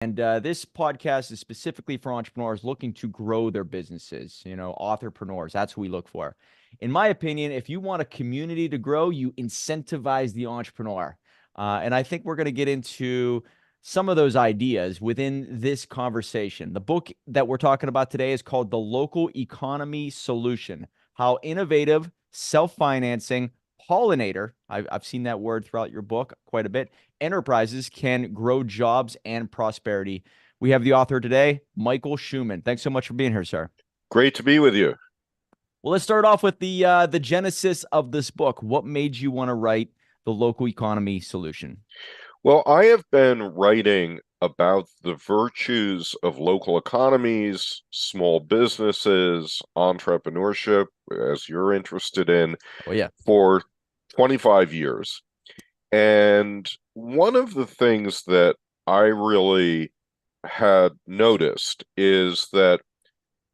And this podcast is specifically for entrepreneurs looking to grow their businesses, entrepreneurs. That's who we look for. In my opinion, if you want a community to grow, you incentivize the entrepreneur. And I think we're going to get into some of those ideas within this conversation. The book that we're talking about today is called The Local Economy Solution: How Innovative, Self-Financing, Pollinator, I've seen that word throughout your book quite a bit, enterprises can grow jobs and prosperity. We have the author today, Michael Shuman. Thanks so much for being here, sir. Great to be with you. Well, let's start off with the genesis of this book. What made you want to write The Local Economy Solution? Well, I have been writing about the virtues of local economies, small businesses, entrepreneurship, as you're interested in, Oh, yeah. for 25 years. And one of the things that I really had noticed is that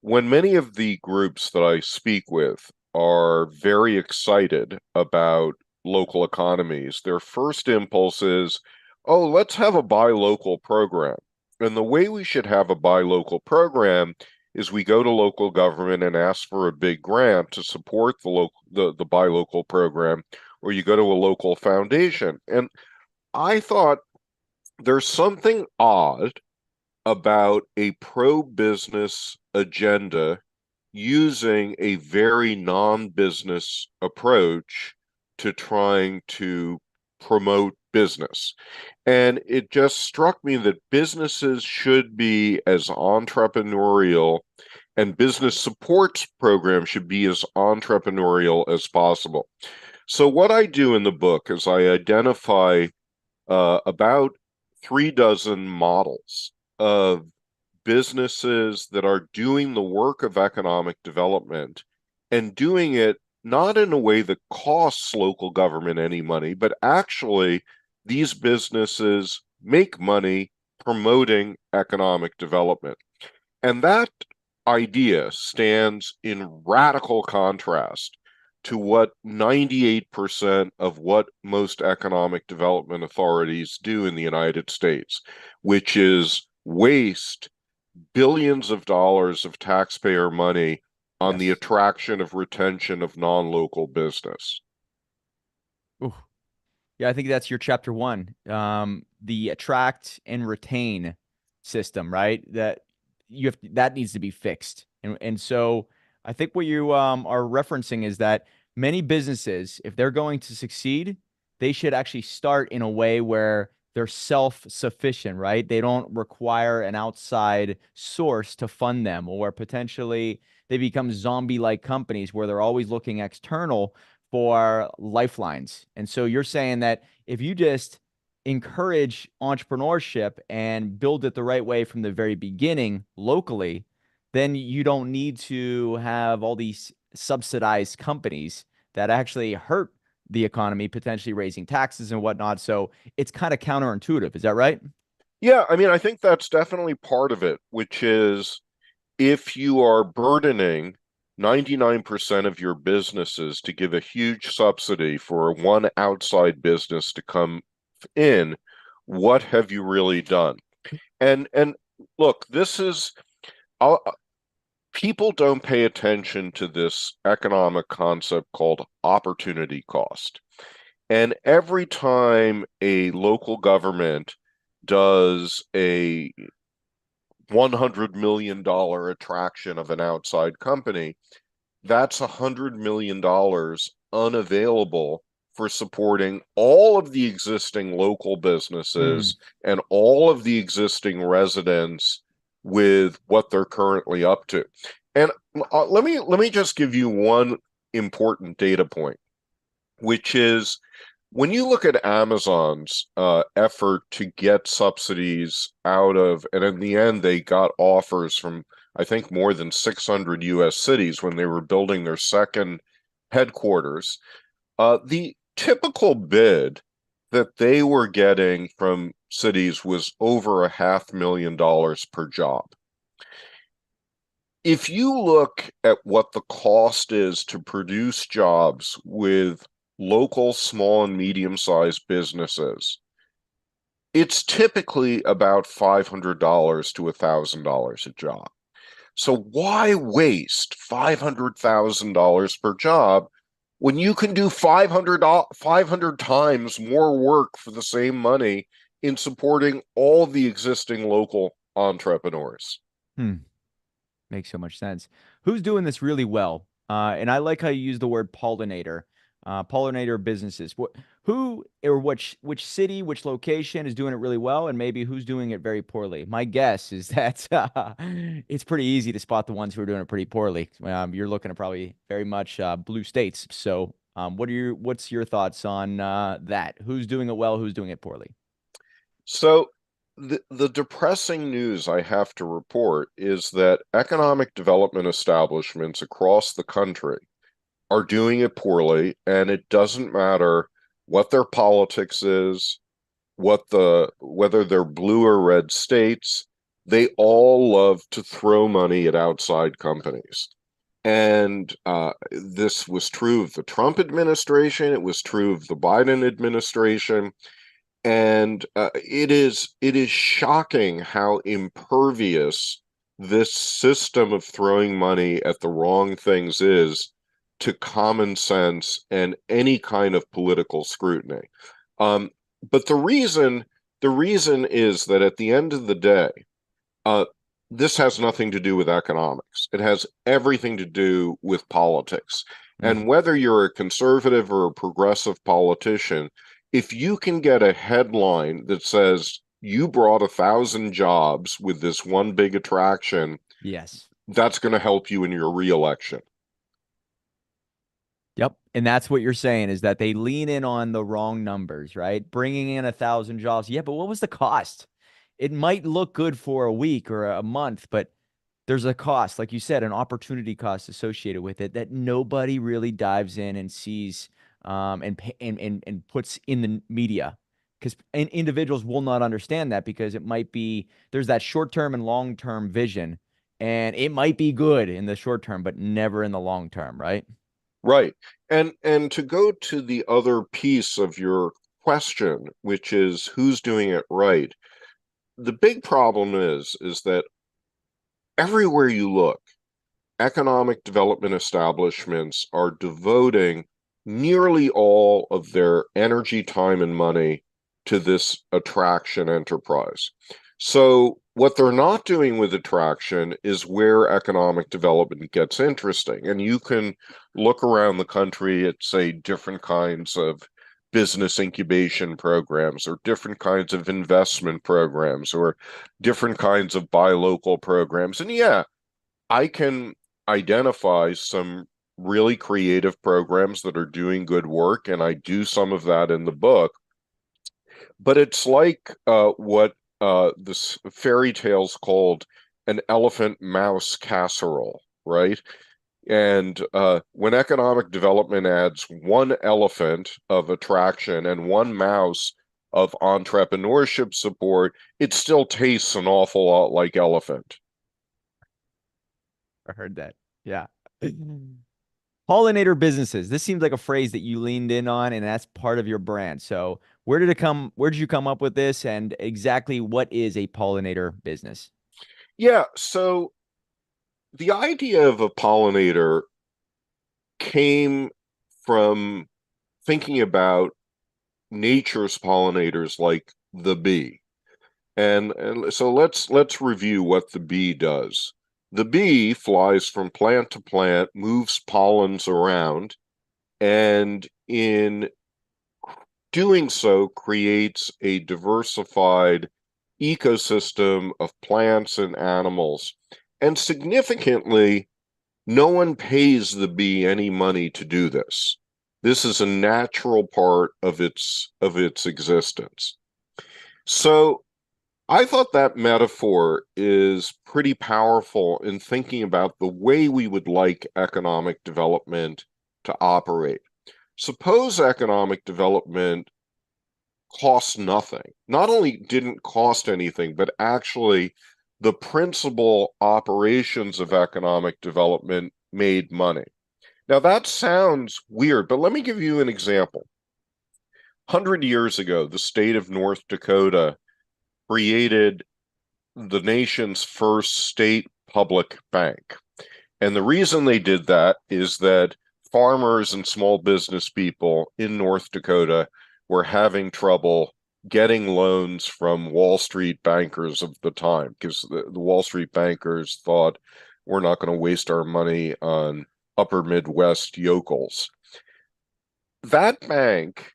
when many of the groups that I speak with are very excited about local economies, their first impulse is, oh, let's have a buy local program. And the way we should have a buy local program is we go to local government and ask for a big grant to support the buy local program, or you go to a local foundation. And I thought there's something odd about a pro-business agenda using a very non-business approach to trying to promote business. And it just struck me that businesses should be as entrepreneurial and business support programs should be as entrepreneurial as possible. So what I do in the book is I identify about 3 dozen models of businesses that are doing the work of economic development and doing it not in a way that costs local government any money, but actually these businesses make money promoting economic development. And that idea stands in radical contrast to what 98% of what most economic development authorities do in the United States, which is waste billions of dollars of taxpayer money on the Yes. attraction of retention of non-local business. Ooh. Yeah, I think that's your chapter one. The attract and retain system, right? That needs to be fixed. And so I think what you are referencing is that many businesses, if they're going to succeed, they should actually start in a way where they're self-sufficient, right? They don't require an outside source to fund them, or potentially they become zombie-like companies where they're always looking external for lifelines. And so you're saying that if you just encourage entrepreneurship and build it the right way from the very beginning locally, then you don't need to have all these subsidized companies that actually hurt the economy, potentially raising taxes and whatnot. So it's kind of counterintuitive. Is that right? Yeah, I mean, I think that's definitely part of it, which is if you are burdening 99% of your businesses to give a huge subsidy for one outside business to come in, what have you really done? And look, this is I'll, people don't pay attention to this economic concept called opportunity cost. And every time a local government does a $100 million attraction of an outside company, that's $100 million unavailable for supporting all of the existing local Mm, businesses and all of the existing residents with what they're currently up to. And let me just give you one important data point, which is when you look at Amazon's effort to get subsidies out of, and in the end, they got offers from, I think, more than 600 US cities when they were building their second headquarters. The typical bid that they were getting from cities was over $500,000 per job. If you look at what the cost is to produce jobs with local small and medium-sized businesses, it's typically about $500 to $1,000 a job. So why waste $500,000 per job when you can do 500 times more work for the same money in supporting all the existing local entrepreneurs? Hmm. Makes so much sense. Who's doing this really well? And I like how you use the word pollinator, pollinator businesses. Who or which city, which location is doing it really well, and maybe who's doing it very poorly? My guess is that it's pretty easy to spot the ones who are doing it pretty poorly. You're looking at probably very much blue states. So, what's your thoughts on that? Who's doing it well? Who's doing it poorly? So the depressing news I have to report is that economic development establishments across the country are doing it poorly, and it doesn't matter what their politics is, whether they're blue or red states, they all love to throw money at outside companies. And this was true of the Trump administration. It was true of the Biden administration. And it is shocking how impervious this system of throwing money at the wrong things is to common sense and any kind of political scrutiny. Um, but the reason is that at the end of the day, uh, this has nothing to do with economics. It has everything to do with politics. Mm. And whether you're a conservative or a progressive politician, if you can get a headline that says you brought 1,000 jobs with this one big attraction, Yes. that's going to help you in your reelection. Yep. And that's what you're saying is that they lean in on the wrong numbers, right? Bringing in 1,000 jobs. Yeah, but what was the cost? It might look good for a week or a month, but there's a cost, like you said, an opportunity cost associated with it that nobody really dives in and sees and puts in the media because individuals will not understand that because it might be there's that short term and long term vision, and it might be good in the short term, but never in the long term, right? Right. And to go to the other piece of your question, which is who's doing it right. The big problem is that everywhere you look, economic development establishments are devoting nearly all of their energy, time, and money to this attraction enterprise. So, what they're not doing with attraction is where economic development gets interesting. And you can look around the country at, say, different kinds of business incubation programs or different kinds of investment programs or different kinds of buy local programs. And yeah, I can identify some really creative programs that are doing good work, and I do some of that in the book. But it's like what this fairy tales called an elephant mouse casserole, right? And when economic development adds one elephant of attraction and one mouse of entrepreneurship support, it still tastes an awful lot like elephant. I heard that. Yeah. Pollinator businesses. This seems like a phrase that you leaned in on, and that's part of your brand. So, where did it come? Where did you come up with this? And exactly what is a pollinator business? Yeah, so the idea of a pollinator came from thinking about nature's pollinators like the bee. And so let's review what the bee does. The bee flies from plant to plant, moves pollens around, and in doing so creates a diversified ecosystem of plants and animals. And significantly, no one pays the bee any money to do this. This is a natural part of its existence. So I thought that metaphor is pretty powerful in thinking about the way we would like economic development to operate. Suppose economic development cost nothing. Not only didn't cost anything, but actually the principal operations of economic development made money. Now that sounds weird, but let me give you an example. 100 years ago, the state of North Dakota created the nation's first state public bank. And the reason they did that is that farmers and small business people in North Dakota were having trouble getting loans from Wall Street bankers of the time, because the Wall Street bankers thought we're not going to waste our money on upper Midwest yokels. That bank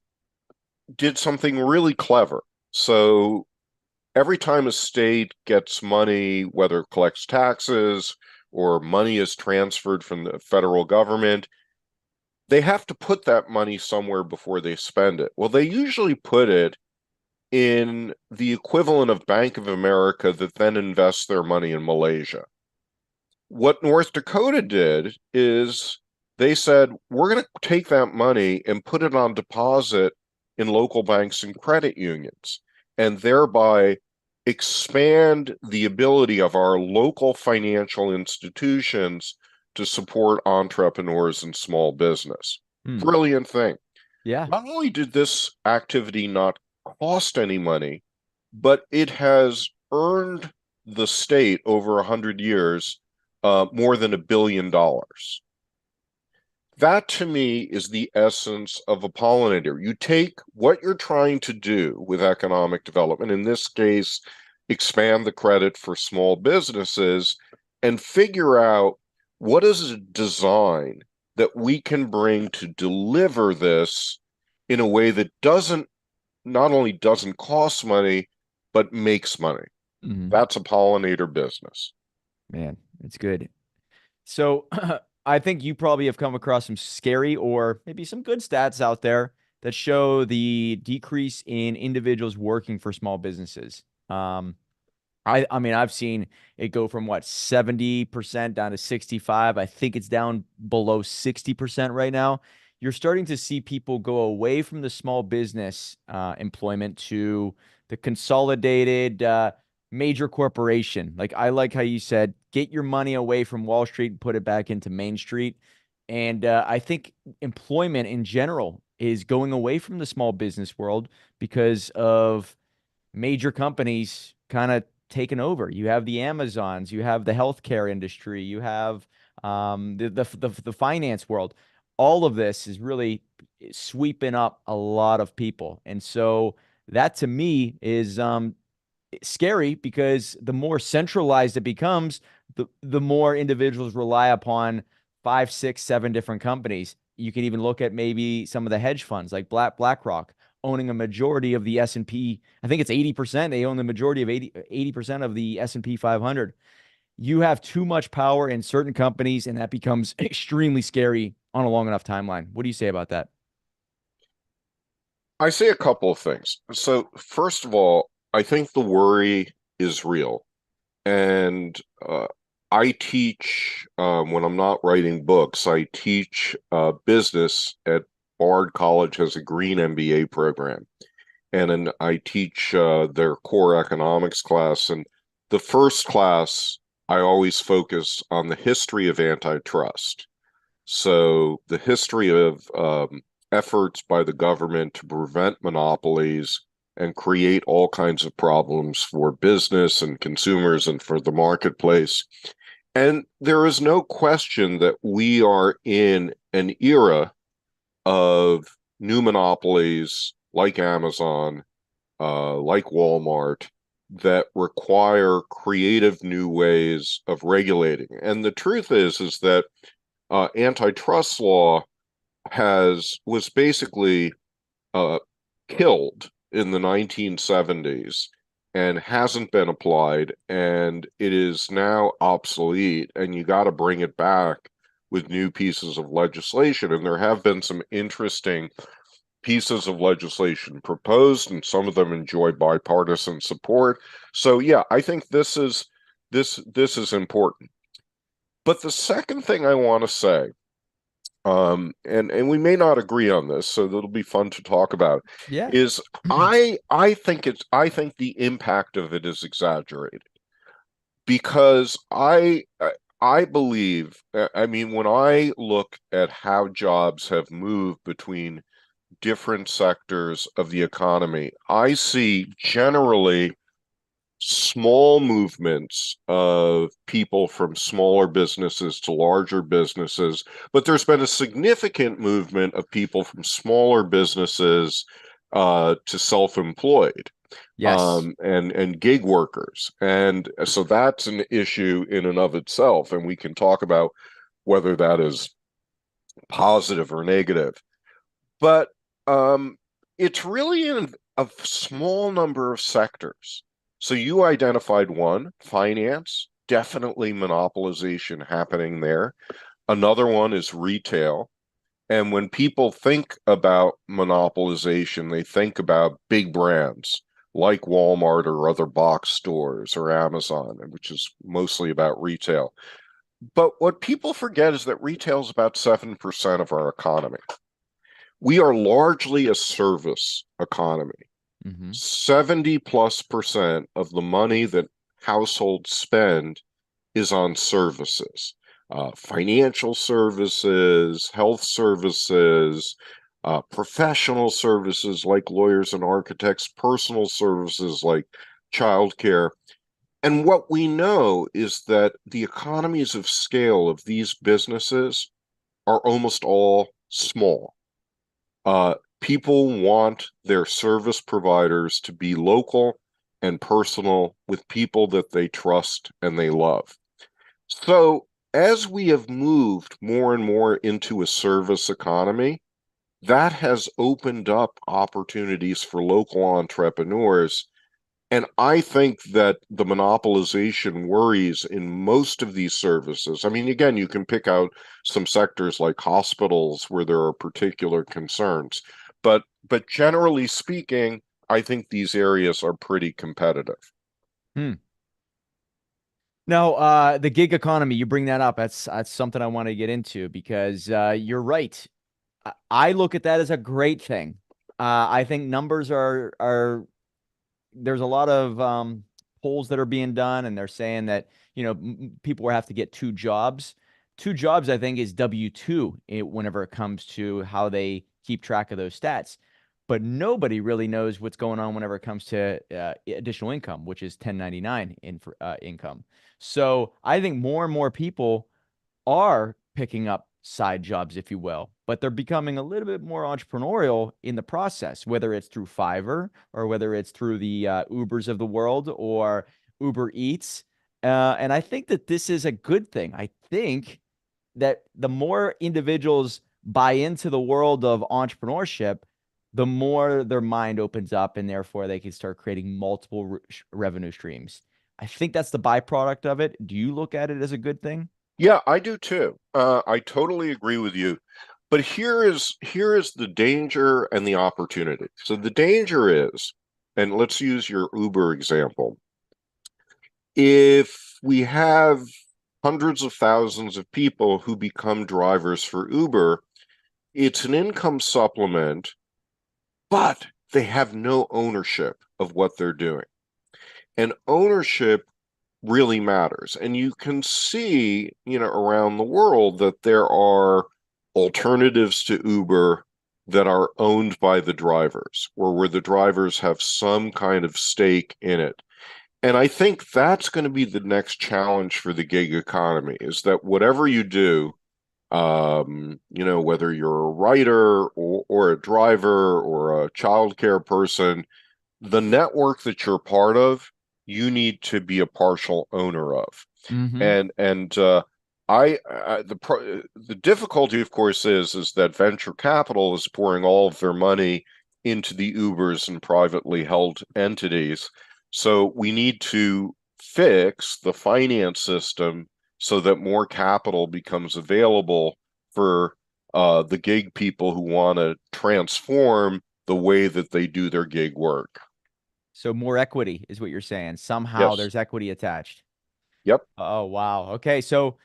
did something really clever. So every time a state gets money, whether it collects taxes or money is transferred from the federal government, they have to put that money somewhere before they spend it. Well, they usually put it in the equivalent of Bank of America that then invests their money in Malaysia. What North Dakota did is they said, we're going to take that money and put it on deposit in local banks and credit unions, and thereby expand the ability of our local financial institutions to support entrepreneurs and small business. Brilliant thing. Yeah. Not only did this activity not cost any money, but it has earned the state over 100 years more than $1 billion. That to me is the essence of a pollinator. You take what you're trying to do with economic development, in this case, expand the credit for small businesses, and figure out what is a design that we can bring to deliver this in a way that not only doesn't cost money, but makes money. That's a pollinator business. Man, it's good. So I think you probably have come across some scary or maybe some good stats out there that show the decrease in individuals working for small businesses. I mean, I've seen it go from what, 70% down to 65. I think it's down below 60% right now. You're starting to see people go away from the small business employment to the consolidated major corporation. Like, I like how you said, get your money away from Wall Street and put it back into Main Street. And I think employment in general is going away from the small business world because of major companies kind of taken over. You have the Amazons, you have the healthcare industry, you have the finance world. All of this is really sweeping up a lot of people, and so that to me is scary because the more centralized it becomes, the more individuals rely upon five, six, seven different companies. You can even look at maybe some of the hedge funds like BlackRock owning a majority of the S&P. I think it's 80%. They own the majority of 80% of the S&P 500. You have too much power in certain companies, and that becomes extremely scary on a long enough timeline. What do you say about that? I say a couple of things. So, first of all, I think the worry is real. And I teach, when I'm not writing books, I teach business at Bard College, has a green MBA program. And then I teach their core economics class. And the first class, I always focus on the history of antitrust. So the history of efforts by the government to prevent monopolies and create all kinds of problems for business and consumers and for the marketplace. And there is no question that we are in an era of new monopolies like Amazon, like Walmart, that require creative new ways of regulating. And the truth is that antitrust law was basically killed in the 1970s and hasn't been applied, and it is now obsolete, and you got to bring it back with new pieces of legislation. And there have been some interesting pieces of legislation proposed, and some of them enjoy bipartisan support. So yeah, I think this is important. But the second thing I want to say, and we may not agree on this, so that'll be fun to talk about, Yeah. is I think the impact of it is exaggerated, because I believe, I mean, when I look at how jobs have moved between different sectors of the economy, I see generally small movements of people from smaller businesses to larger businesses, but there's been a significant movement of people from smaller businesses to self-employed Yes. and gig workers. And so that's an issue in and of itself. And we can talk about whether that is positive or negative. But it's really in a small number of sectors. So you identified one, finance, definitely monopolization happening there. Another one is retail. And when people think about monopolization, they think about big brands like Walmart or other box stores or Amazon, which is mostly about retail. But what people forget is that retail is about 7% of our economy. We are largely a service economy. Mm-hmm. 70 plus percent of the money that households spend is on services, financial services, health services, professional services like lawyers and architects, personal services like childcare. And what we know is that the economies of scale of these businesses are almost all small. People want their service providers to be local and personal with people that they trust and they love. So, as we have moved more and more into a service economy, that has opened up opportunities for local entrepreneurs. And I think that the monopolization worries in most of these services. I mean, again, you can pick out some sectors like hospitals where there are particular concerns, but generally speaking, I think these areas are pretty competitive. Hmm. Now, the gig economy, you bring that up. That's something I want to get into because you're right. I look at that as a great thing. I think numbers are there's a lot of polls that are being done, and they're saying that people will have to get two jobs. Two jobs, I think, is W-2 whenever it comes to how they keep track of those stats. But nobody really knows what's going on whenever it comes to additional income, which is 1099 income. So I think more and more people are picking up side jobs, if you will, but they're becoming a little bit more entrepreneurial in the process, whether it's through Fiverr or whether it's through the Ubers of the world or Uber Eats. And I think that this is a good thing. I think that the more individuals buy into the world of entrepreneurship, the more their mind opens up and therefore they can start creating multiple revenue streams. I think that's the byproduct of it. Do you look at it as a good thing? Yeah, I do too. I totally agree with you. But here is the danger and the opportunity. So the danger is, and let's use your Uber example. If we have hundreds of thousands of people who become drivers for Uber, it's an income supplement, but they have no ownership of what they're doing. And ownership really matters. And you can see, around the world that there are alternatives to Uber that are owned by the drivers, or where the drivers have some kind of stake in it. And I think that's going to be the next challenge for the gig economy is that whatever you do, whether you're a writer or a driver or a childcare person, the network that you're part of, you need to be a partial owner of. Mm-hmm. And the difficulty, of course, is that venture capital is pouring all of their money into the Ubers and privately held entities. So we need to fix the finance system so that more capital becomes available for the gig people who want to transform the way that they do their gig work. So more equity is what you're saying. Somehow Yes. there's equity attached. Yep. Oh, wow. Okay. So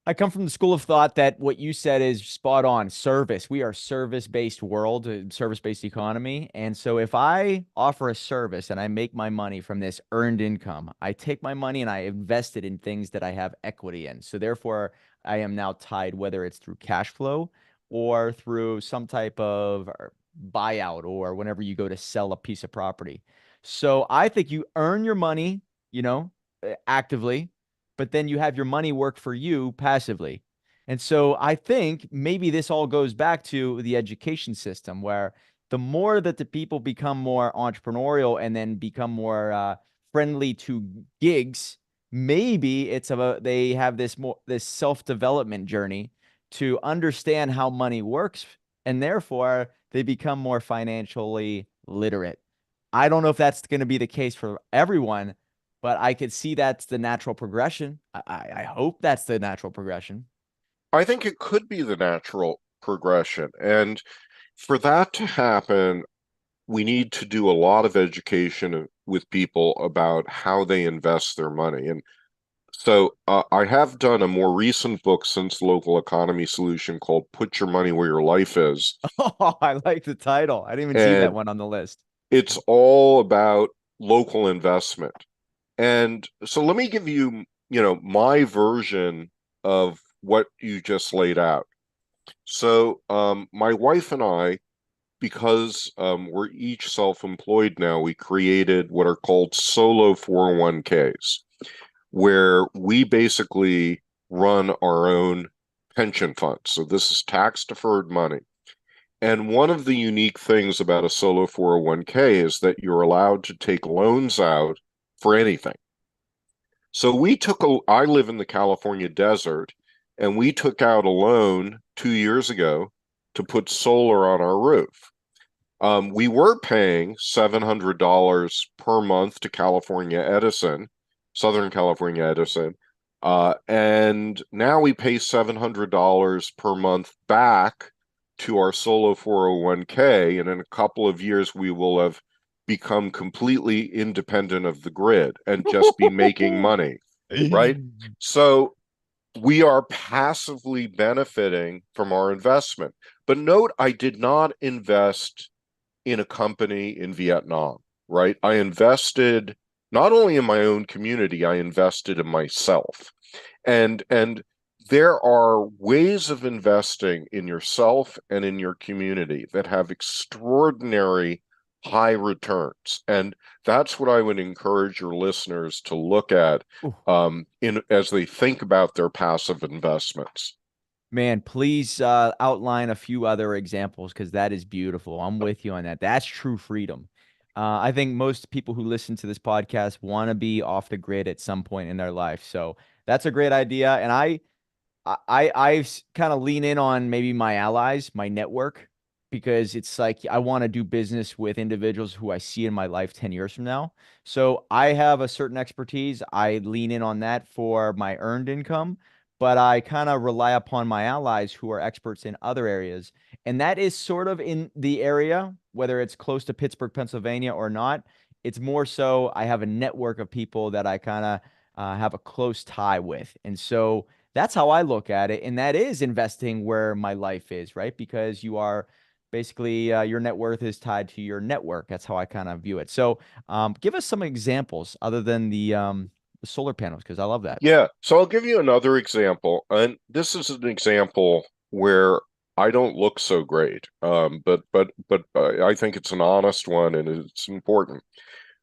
I come from the school of thought that what you said is spot on. Service. We are service-based world, service-based economy. And so if I offer a service and I make my money from this earned income, I take my money and I invest it in things that I have equity in. So therefore, I am now tied, whether it's through cash flow or through some type of buyout or whenever you go to sell a piece of property. So I think you earn your money actively, but then you have your money work for you passively. And so I think maybe this all goes back to the education system where the more that the people become more entrepreneurial and then become more friendly to gigs, maybe it's about they have this self-development journey to understand how money works, and therefore they become more financially literate. I don't know if that's going to be the case for everyone, but I could see that's the natural progression. I hope that's the natural progression. I think it could be the natural progression. And for that to happen, we need to do a lot of education with people about how they invest their money. And so I have done a more recent book since Local Economy Solution called Put Your Money Where Your Life Is. Oh, I like the title. I didn't even see that And one on the list. it's all about local investment. And so let me give you, my version of what you just laid out. So my wife and I, because we're each self-employed now, we created what are called solo 401ks, where we basically run our own pension fund. So this is tax-deferred money. And one of the unique things about a solo 401k is that you're allowed to take loans out for anything. So I live in the California desert, and we took out a loan 2 years ago to put solar on our roof. We were paying $700 per month to California Edison, Southern California Edison, and now we pay $700 per month back to our solo 401k, and in a couple of years we will have become completely independent of the grid and just be making money, right? So we are passively benefiting from our investment. But note, I did not invest in a company in Vietnam, right? I invested not only in my own community, I invested in myself. And there are ways of investing in yourself and in your community that have extraordinary high returns. And that's what I would encourage your listeners to look at Ooh, in as they think about their passive investments. man, please outline a few other examples because that is beautiful. I'm with you on that. That's true freedom. I think most people who listen to this podcast want to be off the grid at some point in their life. So that's a great idea. And I kind of lean in on maybe my allies, my network, because it's like I want to do business with individuals who I see in my life 10 years from now. So I have a certain expertise. I lean in on that for my earned income, but I kind of rely upon my allies who are experts in other areas. And that is sort of in the area, whether it's close to Pittsburgh, Pennsylvania or not. It's more so I have a network of people that I kind of have a close tie with. And so that's how I look at it. And that is investing where my life is, right? Because you are basically your net worth is tied to your network. That's how I kind of view it. So give us some examples other than the solar panels, because I love that. Yeah, so I'll give you another example, and this is an example where I don't look so great, but I think it's an honest one and it's important.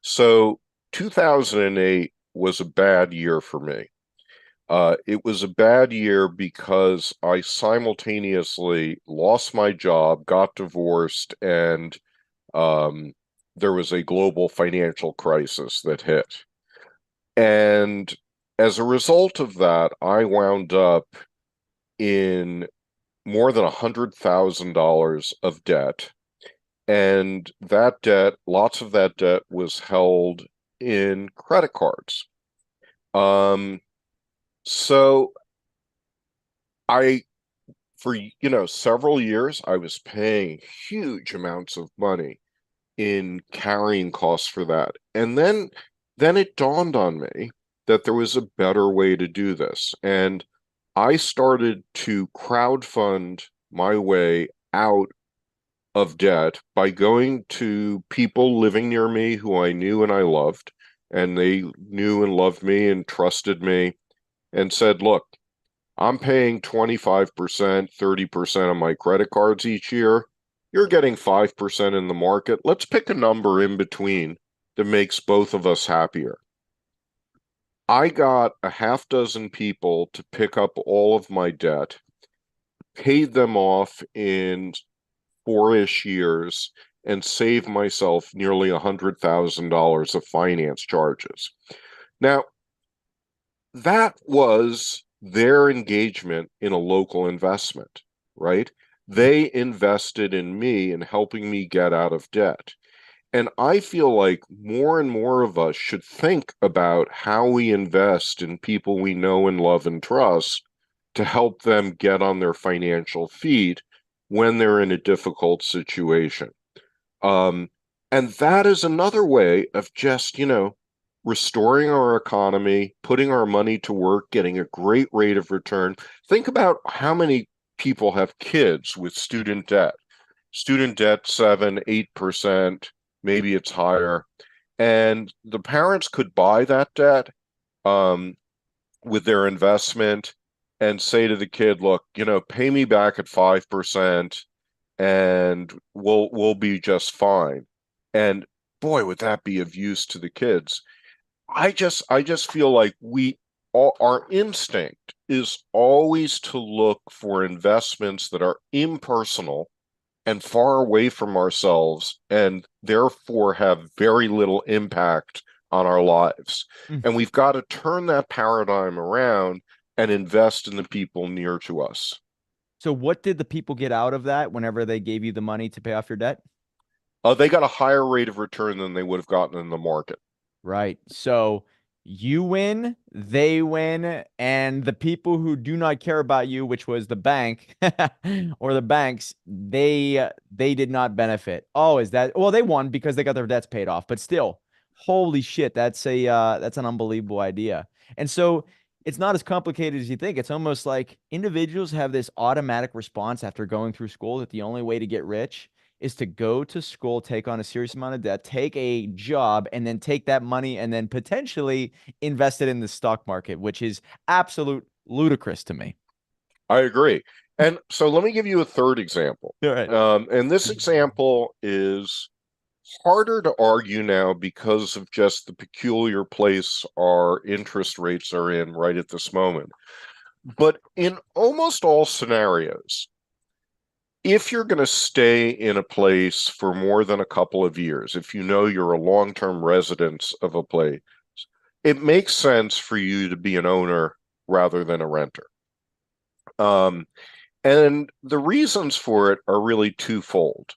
So 2008 was a bad year for me. It was a bad year because I simultaneously lost my job, got divorced, and um, there was a global financial crisis that hit. And as a result of that, I wound up in more than $100,000 of debt. And that debt, lots of that debt was held in credit cards. Um, so I, for, several years, I was paying huge amounts of money in carrying costs for that. And then it dawned on me that there was a better way to do this. And I started to crowdfund my way out of debt by going to people living near me who I knew and I loved, and they knew and loved me and trusted me, and said, look, I'm paying 25%, 30% on my credit cards each year. You're getting 5% in the market. Let's pick a number in between that makes both of us happier. I got a half dozen people to pick up all of my debt, paid them off in 4-ish years, and saved myself nearly $100,000 of finance charges. Now, that was their engagement in a local investment, right? They invested in me and helping me get out of debt. And I feel like more and more of us should think about how we invest in people we know and love and trust to help them get on their financial feet when they're in a difficult situation. Um, and that is another way of just, restoring our economy, putting our money to work, getting a great rate of return. Think about how many people have kids with student debt. Student debt, 7, 8%, maybe it's higher. And the parents could buy that debt um, with their investment and say to the kid, look, pay me back at 5% and we'll be just fine. And boy, would that be of use to the kids. I just feel like our instinct is always to look for investments that are impersonal and far away from ourselves and therefore have very little impact on our lives. Mm. And we've got to turn that paradigm around and invest in the people near to us. So what did the people get out of that whenever they gave you the money to pay off your debt? They got a higher rate of return than they would have gotten in the market. Right. So you win, they win, and the people who do not care about you, which was the bank or the banks, they did not benefit. Oh, is that well, they won because they got their debts paid off, but still, holy shit, that's an unbelievable idea. And so it's not as complicated as you think. It's almost like individuals have this automatic response after going through school that the only way to get rich is to go to school, take on a serious amount of debt, take a job, and then take that money and then potentially invest it in the stock market, which is absolute ludicrous to me. I agree. And so let me give you a third example. All right. And this example is harder to argue now because of just the peculiar place our interest rates are in right at this moment. But in almost all scenarios, if you're going to stay in a place for more than a couple of years, if you know you're a long-term resident of a place, it makes sense for you to be an owner rather than a renter. Um, and the reasons for it are really twofold.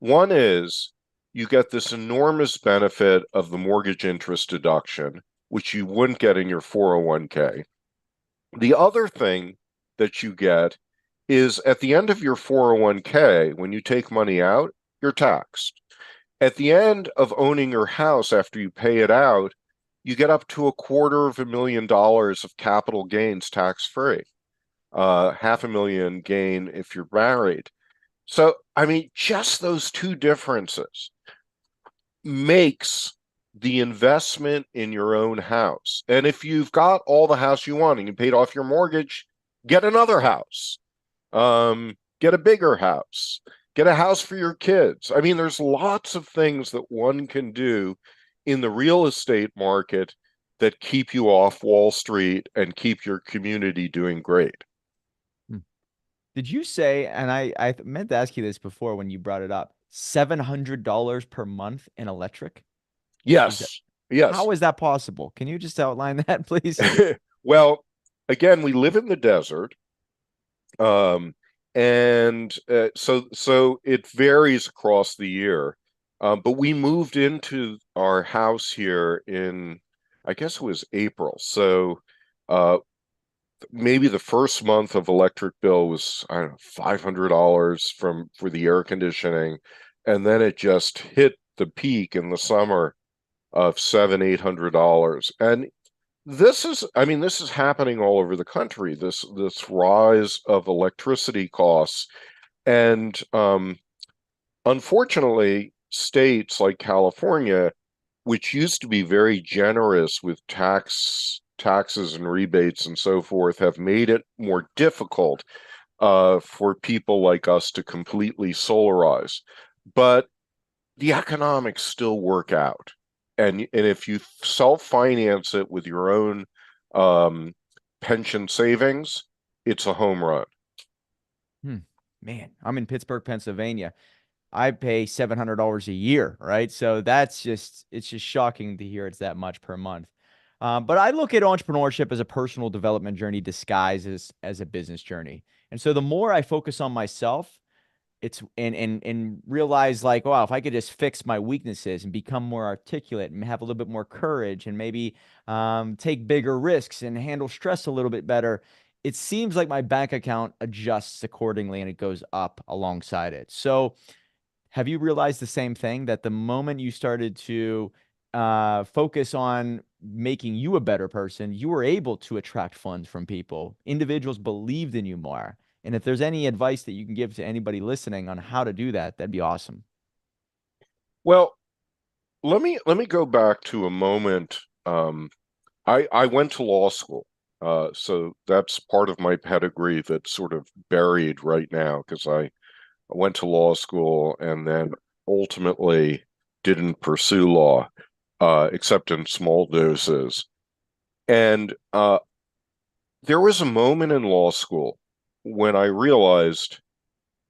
One is you get this enormous benefit of the mortgage interest deduction, which you wouldn't get in your 401k. The other thing that you get is at the end of your 401k, when you take money out, you're taxed. At the end of owning your house after you pay it out, you get up to $250,000 of capital gains tax-free. $500,000 gain if you're married. So, I mean, just those two differences makes the investment in your own house. And if you've got all the house you want and you paid off your mortgage, get another house. Get a bigger house. Get a house for your kids. I mean, there's lots of things that one can do in the real estate market that keep you off Wall Street and keep your community doing great. Did you say, and I meant to ask you this before when you brought it up, $700 per month in electric? Is that, Yes, yes. how is that possible? Can you just outline that, please? Well, again, we live in the desert. And so it varies across the year. But we moved into our house here in, I guess it was April. So uh, maybe the first month of electric bill was, I don't know, $500 for the air conditioning, and then it just hit the peak in the summer of $700, $800. And this is happening all over the country, this rise of electricity costs. And unfortunately, states like California, which used to be very generous with taxes and rebates and so forth, have made it more difficult for people like us to completely solarize. But the economics still work out. And if you self-finance it with your own um, pension savings, it's a home run. Hmm. Man, I'm in Pittsburgh, Pennsylvania. I pay $700 a year, right? So it's just shocking to hear it's that much per month. But I look at entrepreneurship as a personal development journey disguised as a business journey. And so the more I focus on myself, it's and realize like, wow, if I could just fix my weaknesses and become more articulate and have a little bit more courage and maybe take bigger risks and handle stress a little bit better, it seems like my bank account adjusts accordingly and it goes up alongside it. So have you realized the same thing that the moment you started to focus on making you a better person, you were able to attract funds from people? Individuals believed in you more. And if there's any advice that you can give to anybody listening on how to do that, that'd be awesome. Well, let me go back to a moment. I went to law school, so that's part of my pedigree that's sort of buried right now because I went to law school and then ultimately didn't pursue law, except in small doses. And there was a moment in law school when I realized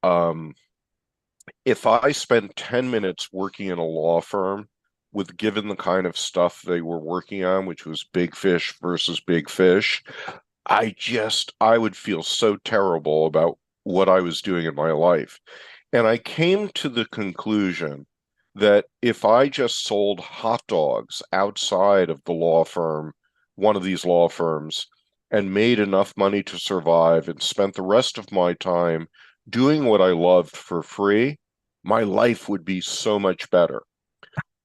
um, if I spent 10 minutes working in a law firm with given the kind of stuff they were working on, which was big fish versus big fish, I would feel so terrible about what I was doing in my life. And I came to the conclusion that if I just sold hot dogs outside of the law firm, one of these law firms, and made enough money to survive and spent the rest of my time doing what I loved for free, my life would be so much better.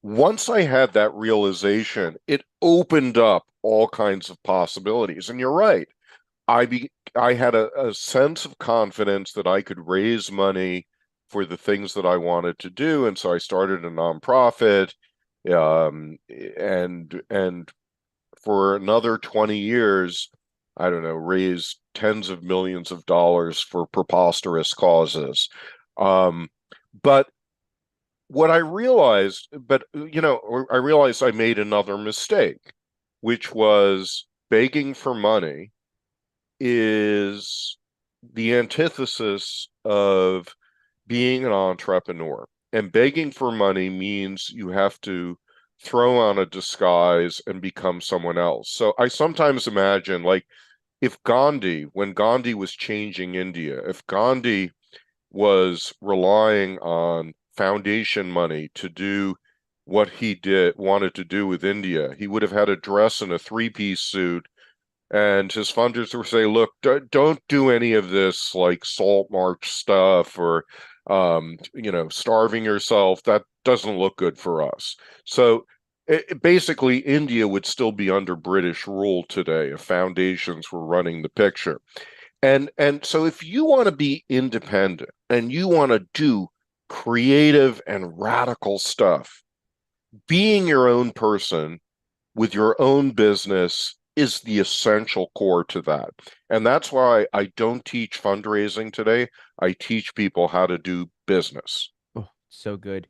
Once I had that realization, it opened up all kinds of possibilities. And you're right. I had a sense of confidence that I could raise money for the things that I wanted to do, and so I started a nonprofit, and for another 20 years, I don't know, raised tens of millions of dollars for preposterous causes. Um, but what I realized, but I realized I made another mistake, which was begging for money is the antithesis of being an entrepreneur. And begging for money means you have to throw on a disguise and become someone else. So I sometimes imagine, like, if Gandhi, when Gandhi was changing India, if Gandhi was relying on foundation money to do what he wanted to do with India, he would have had a dress and a three-piece suit, and his funders were saying, look, don't do any of this like salt march stuff or starving yourself. That doesn't look good for us. So basically, India would still be under British rule today if foundations were running the picture. And so if you want to be independent and you want to do creative and radical stuff, being your own person with your own business is the essential core to that. And that's why I don't teach fundraising today. I teach people how to do business. Oh, so good.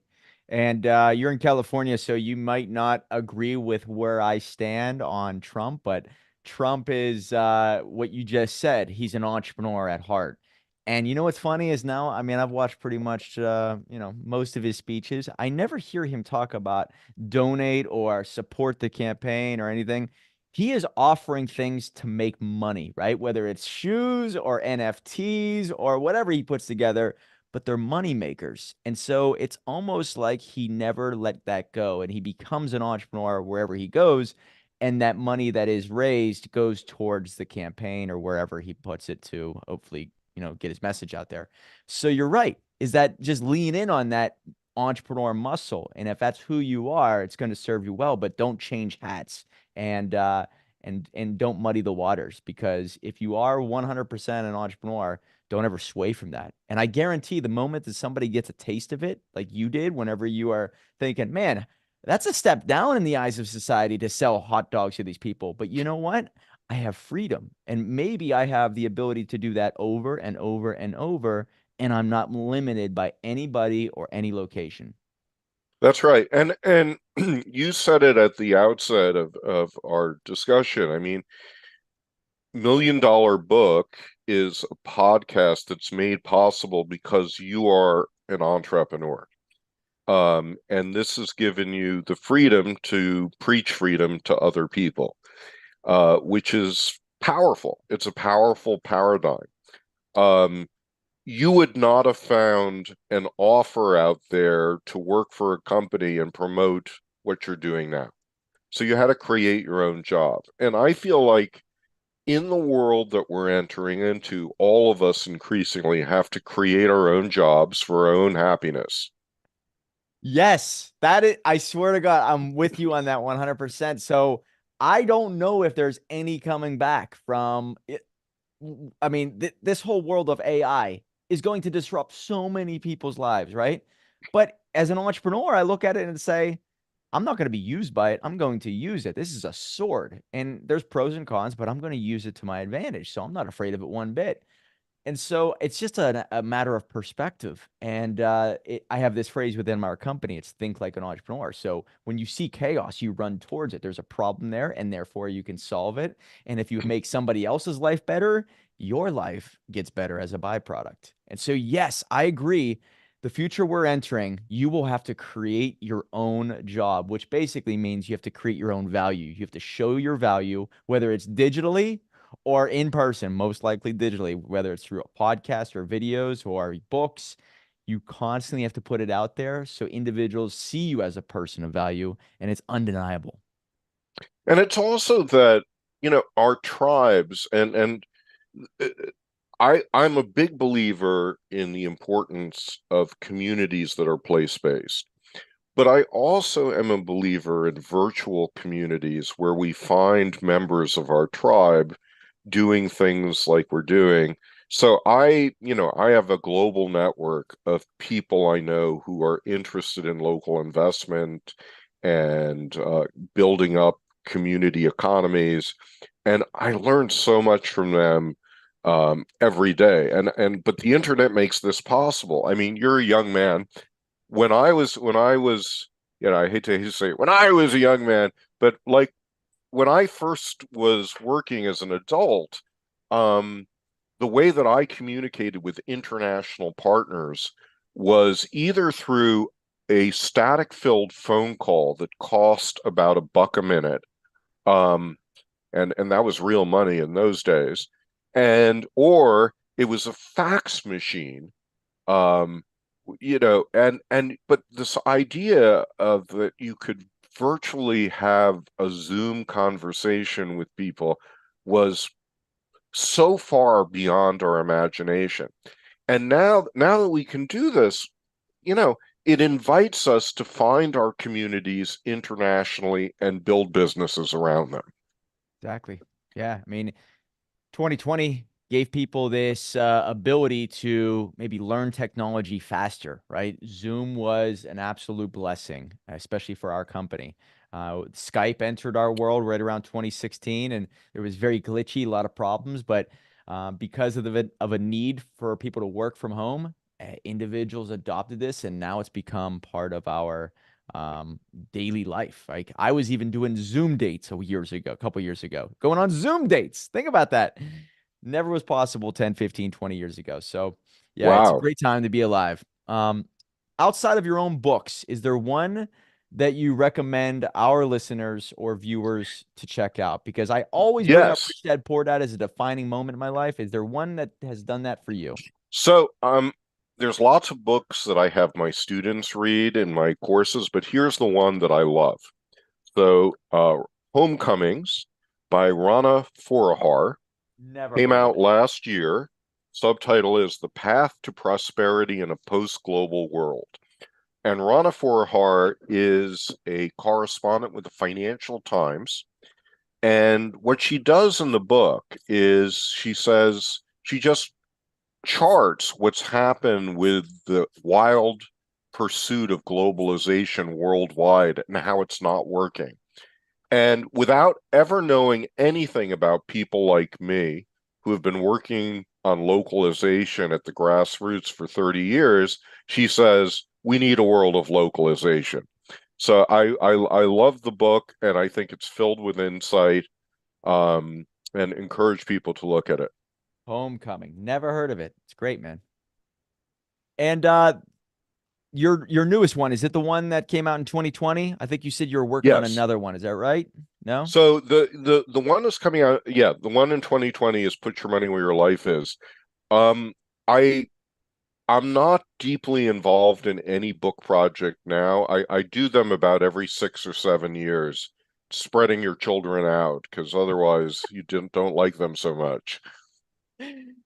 And you're in California, so you might not agree with where I stand on Trump, but Trump is what you just said. He's an entrepreneur at heart. And you know what's funny is now, I mean, I've watched pretty much, most of his speeches. I never hear him talk about donate or support the campaign or anything. He is offering things to make money, right? Whether it's shoes or NFTs or whatever he puts together, but they're money makers. And so it's almost like he never let that go and he becomes an entrepreneur wherever he goes. And that money that is raised goes towards the campaign or wherever he puts it to hopefully, get his message out there. So you're right. Is that just lean in on that entrepreneur muscle? And if that's who you are, it's going to serve you well, but don't change hats and, and don't muddy the waters because if you are 100% an entrepreneur, don't ever sway from that. And I guarantee the moment that somebody gets a taste of it, like you did, whenever you are thinking, man, that's a step down in the eyes of society to sell hot dogs to these people. But you know what? I have freedom. And maybe I have the ability to do that over and over and over. And I'm not limited by anybody or any location. That's right. And you said it at the outset of our discussion. I mean, Million Dollar Book is a podcast that's made possible because you are an entrepreneur. And this has given you the freedom to preach freedom to other people, which is powerful. It's a powerful paradigm. Um, you would not have found an offer out there to work for a company and promote what you're doing now. So you had to create your own job. And I feel like in the world that we're entering into, all of us increasingly have to create our own jobs for our own happiness. Yes, that is, I swear to God, I'm with you on that 100%. So I don't know if there's any coming back from it. I mean, this whole world of AI is going to disrupt so many people's lives, right? But as an entrepreneur, I look at it and say, I'm not going to be used by it. I'm going to use it. This is a sword, and there's pros and cons, but I'm going to use it to my advantage. So I'm not afraid of it one bit. And so it's just a matter of perspective. And I have this phrase within our company. It's think like an entrepreneur. So when you see chaos, you run towards it. There's a problem there, and therefore you can solve it. And if you make somebody else's life better, your life gets better as a byproduct. And so, yes, I agree. The future we're entering, you will have to create your own job, which basically means you have to create your own value. You have to show your value, whether it's digitally or in person, most likely digitally, whether it's through a podcast or videos or books. You constantly have to put it out there so individuals see you as a person of value, and it's undeniable. And it's also that, our tribes and uh, I'm a big believer in the importance of communities that are place-based. But I also am a believer in virtual communities where we find members of our tribe doing things like we're doing. So I have a global network of people I know who are interested in local investment and building up community economies, and I learn so much from them every day. And but the internet makes this possible. I mean, you're a young man. When I was, I hate to say it, when I was a young man, but like when I first was working as an adult, um, the way that I communicated with international partners was either through a static filled phone call that cost about $1 a minute. Um, and that was real money in those days. And or it was a fax machine. Um, but this idea of that you could virtually have a Zoom conversation with people was so far beyond our imagination. And now that we can do this, you know, it invites us to find our communities internationally and build businesses around them. Exactly. Yeah. I mean, 2020 gave people this ability to maybe learn technology faster, right? Zoom was an absolute blessing, especially for our company. Skype entered our world right around 2016, and it was very glitchy, a lot of problems. But because of a need for people to work from home, individuals adopted this, and now it's become part of our daily life. Like I was even doing Zoom dates a couple years ago, going on Zoom dates. Think about that. Never was possible 10, 15, 20 years ago. So yeah, it's a Wow. great time to be alive. Outside of your own books, is there one that you recommend our listeners or viewers to check out? Because I always bring up Yes. Rich Dad Poor Dad as a defining moment in my life. Is there one that has done that for you? So, there's lots of books that I have my students read in my courses, but here's the one that I love. So, Homecomings by Rana Forahar Never came heard of out it. last year. Subtitle is The Path to Prosperity in a Post-Global World. And Rana Forahar is a correspondent with the Financial Times. And what she does in the book is she just charts what's happened with the wild pursuit of globalization worldwide and how it's not working. And without ever knowing anything about people like me who have been working on localization at the grassroots for 30 years, she says, we need a world of localization. So I love the book, and I think it's filled with insight. Um, and encourage people to look at it. Homecoming. Never heard of it. It's great, man. And your newest one, is it the one that came out in 2020? I think you said you were working on Yes. another one. Is that right? No? So the one that's coming out, yeah, the one in 2020 is Put Your Money Where Your Life Is. Um, I I'm not deeply involved in any book project now. I do them about every 6 or 7 years, spreading your children out because otherwise you don't like them so much.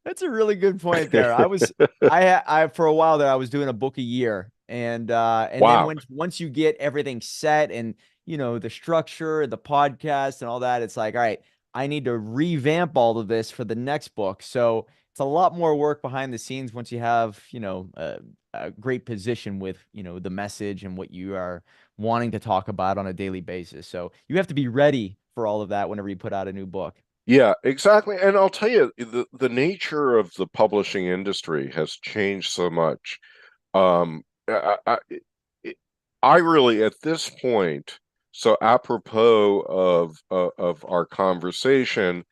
That's a really good point there. I for a while there I was doing a book a year, and then Wow. once you get everything set and the structure, the podcast and all that, it's like, all right, I need to revamp all of this for the next book. So it's a lot more work behind the scenes once you have, a great position with, the message and what you are wanting to talk about on a daily basis. So you have to be ready for all of that whenever you put out a new book. Yeah, exactly. And I'll tell you, the nature of the publishing industry has changed so much. Um, I really, at this point, so apropos of our conversation,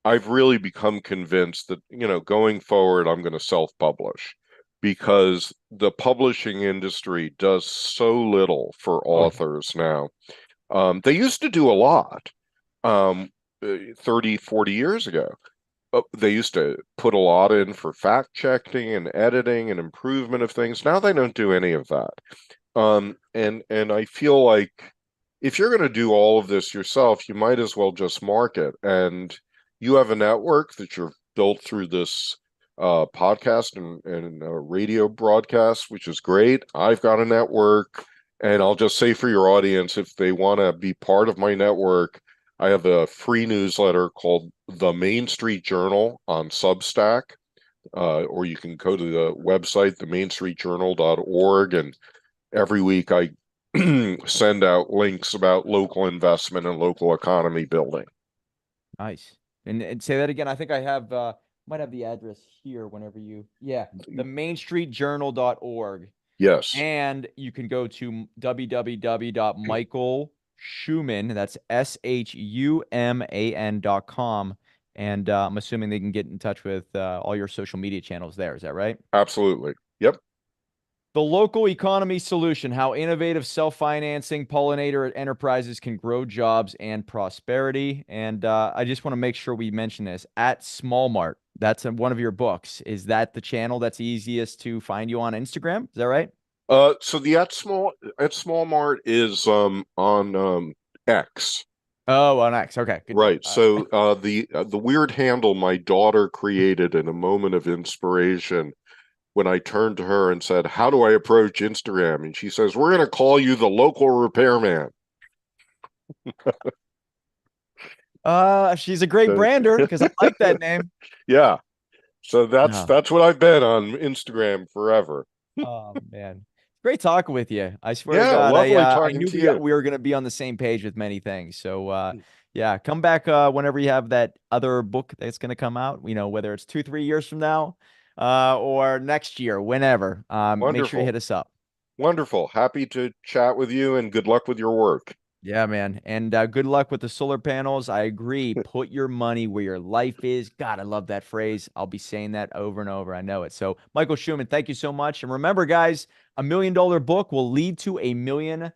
I've really become convinced that, going forward, I'm going to self-publish because the publishing industry does so little for Oh, yeah. authors now. They used to do a lot, um, 30, 40 years ago. They used to put a lot in for fact checking and editing and improvement of things. Now they don't do any of that. And I feel like if you're going to do all of this yourself, you might as well just market. And you have a network that you've built through this podcast and radio broadcast, which is great. I've got a network, and I'll just say for your audience, if they want to be part of my network, I have a free newsletter called The Main Street Journal on Substack, or you can go to the website, themainstreetjournal.org, and every week I send out links about local investment and local economy building. Nice. And say that again. I think I have might have the address here whenever the mainstreetjournal.org. Yes, And you can go to www.michaelschuman, that's SHUMAN.com. And I'm assuming they can get in touch with all your social media channels there. Is that right? absolutely. Yep. The local economy solution, how innovative self-financing pollinator enterprises can grow jobs and prosperity. And I just want to make sure we mention this at Small Mart. That's one of your books. Is that the channel that's easiest to find you on Instagram? Is that right? So the at Small Mart is on X. Oh, on X. Okay, good deal. Right. So the weird handle my daughter created in a moment of inspiration when I turned to her and said, "How do I approach Instagram?" And she says, "We're going to call you the local repairman." She's a great So, brander because I like that name. yeah. So that's Oh, that's what I've been on Instagram forever. oh man. Great talking with you. I swear to Yeah, God, lovely I talking knew to you. we were gonna be on the same page with many things. So yeah, come back whenever you have that other book that's gonna come out, whether it's 2, 3 years from now, or next year, whenever. Make sure you Wonderful. hit us up. Wonderful. Happy to chat with you and good luck with your work. Yeah, man. And good luck with the solar panels. I agree. Put your money where your life is. God, I love that phrase. I'll be saying that over and over. I know it. So, Michael Schuman, thank you so much. And remember, guys, $1 million book will lead to $1 million